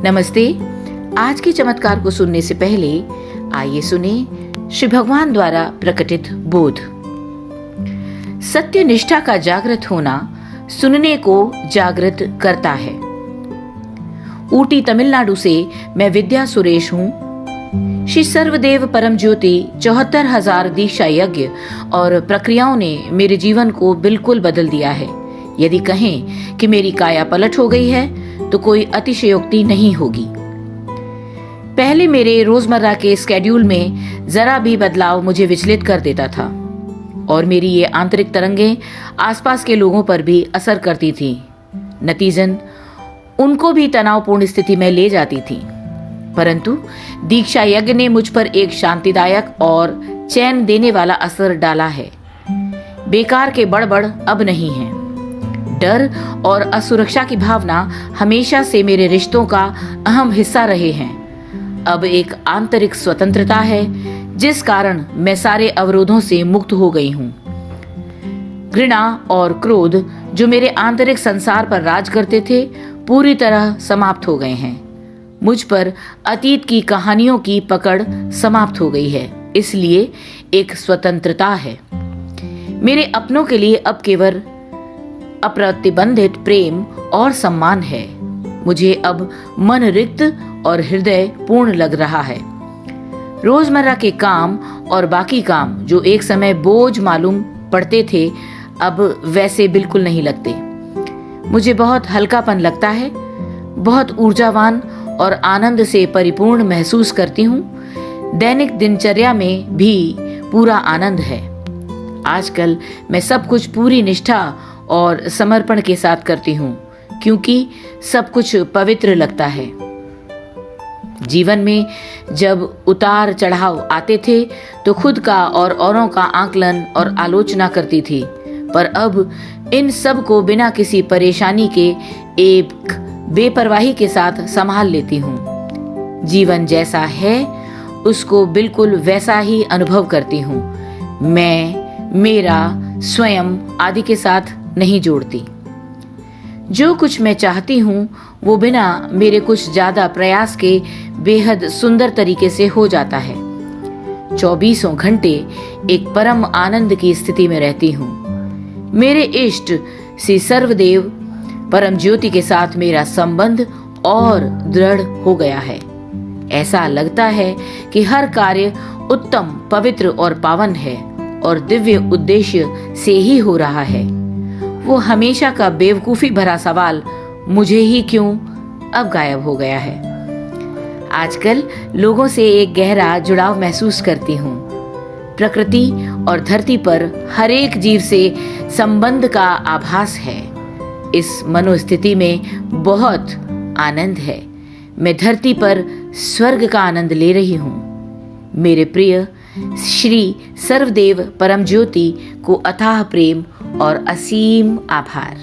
नमस्ते। आज के चमत्कार को सुनने से पहले आइए सुने श्री भगवान द्वारा प्रकटित बोध। सत्य निष्ठा का जागृत होना सुनने को जागृत करता है। ऊटी तमिलनाडु से मैं विद्या सुरेश हूँ। श्री सर्वदेव परम ज्योति 74,000 दीक्षा यज्ञ और प्रक्रियाओं ने मेरे जीवन को बिल्कुल बदल दिया है। यदि कहें कि मेरी काया पलट हो गई है तो कोई अतिशयोक्ति नहीं होगी। पहले मेरे रोजमर्रा के स्केड्यूल में जरा भी बदलाव मुझे विचलित कर देता था और मेरी ये आंतरिक तरंगें आसपास के लोगों पर भी असर करती थी। नतीजन उनको भी तनावपूर्ण स्थिति में ले जाती थी। परंतु दीक्षा यज्ञ ने मुझ पर एक शांतिदायक और चैन देने वाला असर डाला है। बेकार के बड़बड़ अब नहीं है। डर और असुरक्षा की भावना हमेशा से मेरे रिश्तों का अहम हिस्सा रहे हैं। अब एक आंतरिक स्वतंत्रता है जिस कारण मैं सारे अवरोधों से मुक्त हो गई हूँ। घृणा और क्रोध जो मेरे आंतरिक संसार पर राज करते थे पूरी तरह समाप्त हो गए हैं। मुझ पर अतीत की कहानियों की पकड़ समाप्त हो गई है, इसलिए एक स्वतंत्रता है। मेरे अपनों के लिए अब केवल अप्रतिबंधित प्रेम और सम्मान है। मुझे अब मन रिक्त और हृदय पूर्ण लग रहा है। रोजमर्रा के काम और बाकी काम जो एक समय बोझ मालूम पड़ते थे अब वैसे बिल्कुल नहीं लगते। मुझे बहुत हल्कापन लगता है, बहुत ऊर्जावान और आनंद से परिपूर्ण महसूस करती हूँ। दैनिक दिनचर्या में भी पूरा आनंद है। आजकल मैं सब कुछ पूरी निष्ठा और समर्पण के साथ करती हूँ क्योंकि सब कुछ पवित्र लगता है। जीवन में जब उतार चढ़ाव आते थे तो खुद का और औरों का आकलन और आलोचना करती थी, पर अब इन सब को बिना किसी परेशानी के एक बेपरवाही के साथ संभाल लेती हूँ। जीवन जैसा है उसको बिल्कुल वैसा ही अनुभव करती हूँ। मैं, मेरा, स्वयं आदि के साथ नहीं जोड़ती। जो कुछ मैं चाहती हूँ वो बिना मेरे कुछ ज्यादा प्रयास के बेहद सुंदर तरीके से हो जाता है। 24 घंटे एक परम आनंद की स्थिति में रहती हूँ। मेरे इष्ट श्री सर्वदेव परम ज्योति के साथ मेरा संबंध और दृढ़ हो गया है। ऐसा लगता है कि हर कार्य उत्तम, पवित्र और पावन है और दिव्य उद्देश्य से ही हो रहा है। वो हमेशा का बेवकूफी भरा सवाल मुझे ही क्यों अब गायब हो गया है। आजकल लोगों से एक गहरा जुड़ाव महसूस करती हूँ। प्रकृति और धरती पर हर एक जीव से संबंध का आभास है। इस मनोस्थिति में बहुत आनंद है। मैं धरती पर स्वर्ग का आनंद ले रही हूँ। मेरे प्रिय श्री सर्वदेव परम ज्योति को अथाह प्रेम और असीम आभार।